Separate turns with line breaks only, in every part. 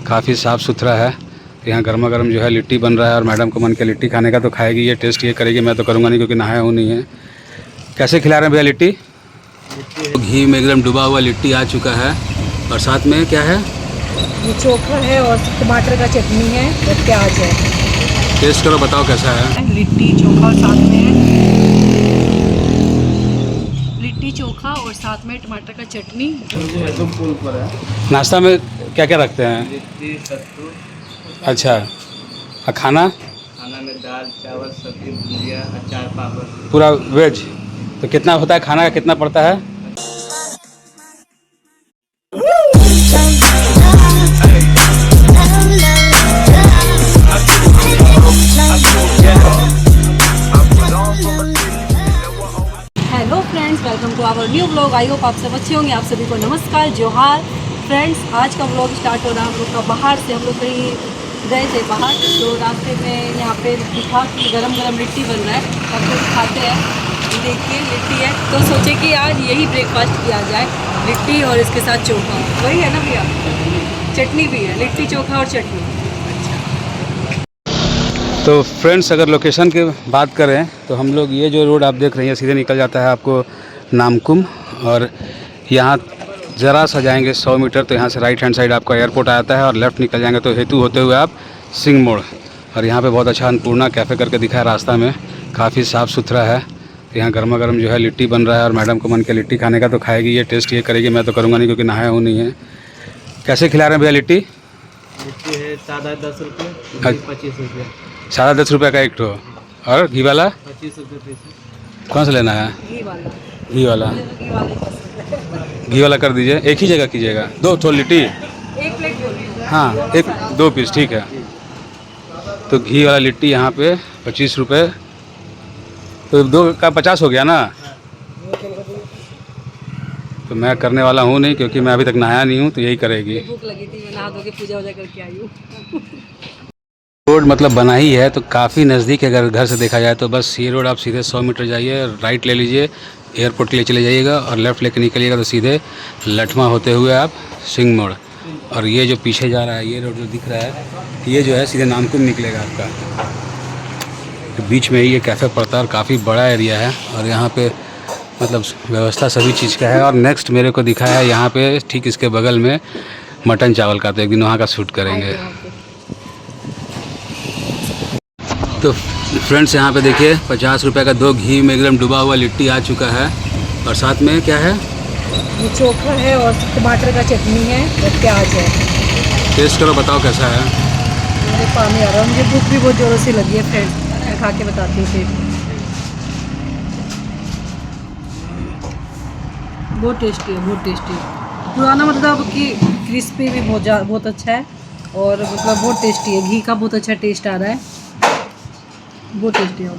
काफ़ी साफ़ सुथरा है। यहाँ गर्मा गर्म जो है लिट्टी बन रहा है और मैडम को मन किया लिट्टी खाने का तो खाएगी, ये टेस्ट ये करेगी। मैं तो करूँगा नहीं क्योंकि नहाया हूँ नहीं है। कैसे खिला रहे हैं भैया लिट्टी? घी में एकदम डूबा हुआ लिट्टी आ चुका है और साथ में क्या है?
ये चोखा है और टमाटर का चटनी है और प्याज है।
टेस्ट करो, बताओ कैसा है।
लिट्टी चोखा और साथ में लिट्टी चोखा और साथ में टमाटर का चटनी।
नाश्ता में क्या क्या रखते हैं?
लिट्टी, सत्तू।
अच्छा, और खाना
में दाल, चावल, सब्जी, भुजिया, अचार, पापड़।
पूरा वेज। तो कितना होता है खाना का, कितना पड़ता है?
Hello friends, welcome to our new blog. I hope आप सब अच्छे होंगे। आप सभी को नमस्कार, जोहार। फ्रेंड्स, आज का ब्लॉग स्टार्ट हो रहा है हम लोग का बाहर से। हम लोग कहीं गए थे बाहर, तो रास्ते में यहाँ पे दिखा कि गरम गरम लिट्टी बन रहा है। सब लोग खाते हैं, देखिए लिट्टी है, तो सोचे कि आज यही ब्रेकफास्ट किया जाए, लिट्टी और इसके साथ चोखा। वही है ना भैया? चटनी भी है, लिट्टी चोखा और चटनी।
तो फ्रेंड्स, अगर लोकेशन की बात करें तो हम लोग ये जो रोड आप देख रहे हैं सीधे निकल जाता है आपको नामकुम, और यहाँ ज़रा सा जाएंगे 100 मीटर तो यहाँ से राइट हैंड साइड आपका एयरपोर्ट आता है, और लेफ़्ट निकल जाएंगे तो हेतु होते हुए आप सिंह मोड़। और यहाँ पे बहुत अच्छा अन्नपूर्णा कैफ़े करके दिखा है रास्ता में, काफ़ी साफ़ सुथरा है। यहाँ गर्मा गर्म जो है लिट्टी बन रहा है और मैडम को मन किया लिट्टी खाने का तो खाएगी, ये टेस्ट ये करेगी। मैं तो करूँगा नहीं क्योंकि नहाया हूँ नहीं है। कैसे खिला रहे हैं भैया लिट्टी?
लिट्टी है सादा 10 रुपये, 25 रुपये।
सादा 10 रुपये का एक ठो, और घी वाला
25 रुपये पीस।
कौन सा लेना है?
घी वाला।
घी वाला,
घी वाले
घी वाला कर दीजिए। एक ही जगह कीजिएगा, 2 ठो लिट्टी।
एक प्लेट बोलिए।
हाँ, एक 2 पीस ठीक है। तो घी वाला लिट्टी यहाँ पे 25 रुपये, तो 2 का 50 हो गया ना। तो मैं करने वाला हूँ नहीं क्योंकि मैं अभी तक नहाया नहीं हूँ, तो यही करेगी।
भूख लगी थी, मैं नहा धो के पूजा वूजा करके आई हूँ।
रोड मतलब बना ही है तो काफ़ी नज़दीक है। अगर घर से देखा जाए तो बस ये रोड आप सीधे 100 मीटर जाइए, राइट ले लीजिए, एयरपोर्ट के लिए चले जाइएगा, और लेफ़्ट लेके निकलिएगा तो सीधे लठमा होते हुए आप सिंह मोड़। और ये जो पीछे जा रहा है ये रोड जो दिख रहा है, ये जो है सीधे नामकुम निकलेगा आपका। तो बीच में ही ये कैफ़े पड़ता है और काफ़ी बड़ा एरिया है, और यहाँ पे मतलब व्यवस्था सभी चीज़ का है। और नेक्स्ट मेरे को दिखा है यहाँ पे ठीक इसके बगल में मटन चावल का, तो एक दिन वहाँ का शूट करेंगे। तो फ्रेंड्स, यहाँ पे देखिए 50 रुपये का 2 घी में एकदम डूबा हुआ लिट्टी आ चुका है, और साथ में क्या है?
ये चोखा है और टमाटर का चटनी है और प्याज है।
टेस्ट करो, बताओ कैसा है।
मुझे पानी आ रहा है, मुझे भूख भी बहुत ज़ोरों से लगी है फ्रेंड्स। मैं खा के बताती हूँ फिर। बहुत टेस्टी है, बहुत टेस्टी है। पुराना मतलब कि क्रिस्पी भी बहुत अच्छा है, और मतलब बहुत टेस्टी है। घी का बहुत अच्छा टेस्ट आ रहा है, बहुत टेस्टी है।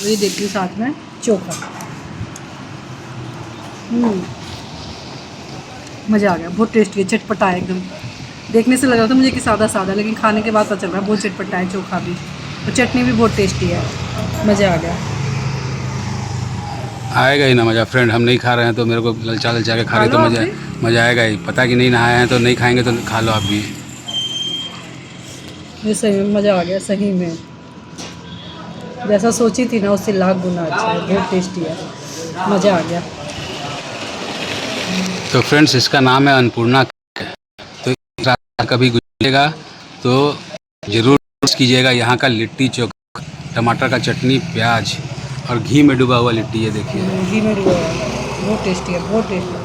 ये देखिए साथ में चोखा। मज़ा आ गया, बहुत टेस्टी है, चटपटा है एकदम। देखने से लग रहा था मुझे कि सादा सादा, लेकिन खाने के बाद पता चल रहा है बहुत चटपटा है चोखा भी, और चटनी भी बहुत टेस्टी है। मज़ा आ गया।
आएगा ही ना मज़ा फ्रेंड, हम नहीं खा रहे हैं तो मेरे को ललचा ललचा के खा रहे तो मज़ा आएगा ही। पता कि नहीं नहाए हैं तो नहीं खाएंगे तो खा लो आप भी।
ये सही में मज़ा आ गया, सही में जैसा सोची थी ना उससे लाख गुना अच्छा है, बहुत टेस्टी है, मज़ा आ गया।
तो फ्रेंड्स, इसका नाम है अन्नपूर्णा। तो कभी गुजरेगा तो ज़रूर कीजिएगा यहाँ का लिट्टी चोखा, टमाटर का चटनी, प्याज और घी में डूबा हुआ लिट्टी। ये देखिए
घी में डुबा हुआ है, बहुत टेस्टी है, बहुत टेस्टी है।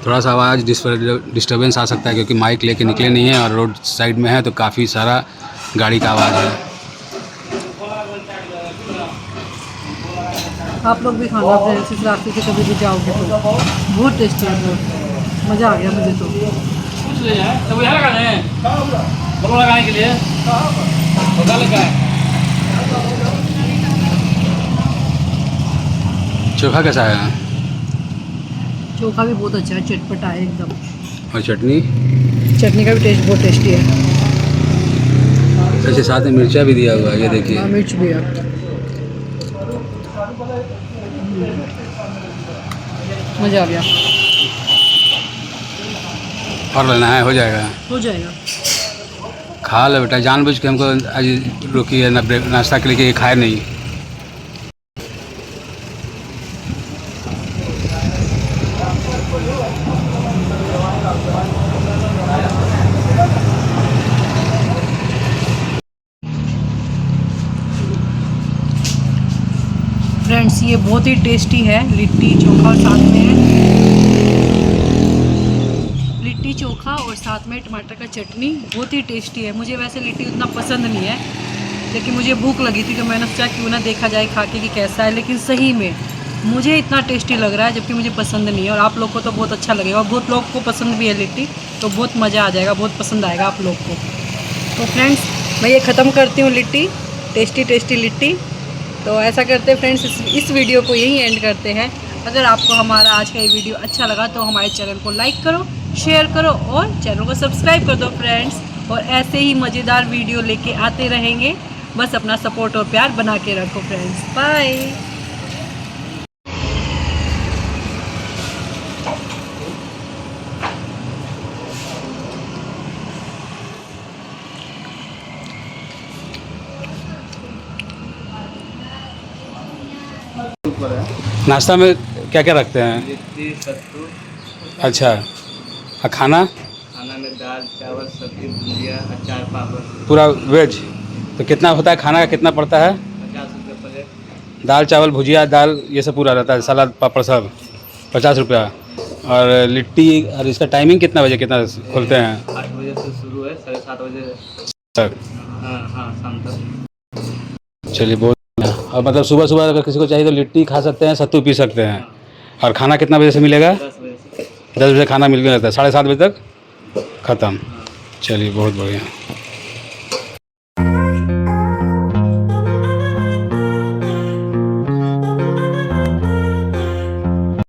थोड़ा सा आवाज़ डिस्टर्बेंस आ सकता है क्योंकि माइक लेके निकले नहीं है और रोड साइड में है, तो काफ़ी सारा गाड़ी का आवाज़ है।
आप लोग भी खाना फ्रेंड्स, इस रास्ते से कभी भी जाओगे तो बहुत टेस्टी है, बहुत मज़ा आ गया मुझे तो।
लगाने के लिए
चोखा कैसा है?
चोखा भी बहुत अच्छा है, चटपटा है एकदम।
और चटनी?
चटनी का भी टेस्ट बहुत टेस्टी है।
ऐसे साथ में मिर्चा भी दिया हुआ है, ये देखिए।
हाँ, मिर्च भी है। मज़ा आ गया।
और लेना है, हो जाएगा।
हो जाएगा।
खा लो बेटा, जानबूझ के हमको आज रोकी है ना, नाश्ता के लिए कि ये खाए नहीं।
फ्रेंड्स ये बहुत ही टेस्टी है, लिट्टी चोखा और साथ में लिट्टी चोखा और साथ में टमाटर का चटनी, बहुत ही टेस्टी है। मुझे वैसे लिट्टी उतना पसंद नहीं है, लेकिन मुझे भूख लगी थी तो मैंने सोचा क्यों ना देखा जाए खा के कि कैसा है। लेकिन सही में मुझे इतना टेस्टी लग रहा है, जबकि मुझे पसंद नहीं है। और आप लोग को तो बहुत अच्छा लगेगा, और बहुत लोग को पसंद भी है लिट्टी, तो बहुत मज़ा आ जाएगा, बहुत पसंद आएगा आप लोग को। तो फ्रेंड्स मैं ये ख़त्म करती हूँ लिट्टी, टेस्टी टेस्टी लिट्टी। तो ऐसा करते हैं फ्रेंड्स, इस वीडियो को यहीं एंड करते हैं। अगर आपको हमारा आज का ये वीडियो अच्छा लगा तो हमारे चैनल को लाइक करो, शेयर करो और चैनल को सब्सक्राइब कर दो फ्रेंड्स। और ऐसे ही मज़ेदार वीडियो लेके आते रहेंगे, बस अपना सपोर्ट और प्यार बना के रखो फ्रेंड्स। बाय।
नाश्ता में क्या क्या रखते हैं?
लिट्टी सत्तू।
अच्छा, और खाना?
खाना में दाल चावल सब्जी भुजिया अचार पापड़।
पूरा वेज? तो कितना होता है खाना का, कितना पड़ता है?
50 रुपये प्लेट।
दाल चावल भुजिया दाल ये सब पूरा रहता है, सलाद पापड़ सब 50 रुपया। और लिट्टी, और इसका टाइमिंग कितना बजे कितना खोलते हैं?
8 बजे से शुरू है, 7:30 बजे
तक।
हाँ शाम तक।
चलिए बहुत। और मतलब सुबह सुबह अगर किसी को चाहिए तो लिट्टी खा सकते हैं, सत्तू पी सकते हैं। और खाना कितना बजे से मिलेगा?
10 बजे से।
10 बजे खाना मिल गया रहता है, 7:30 बजे तक ख़त्म। चलिए बहुत बढ़िया।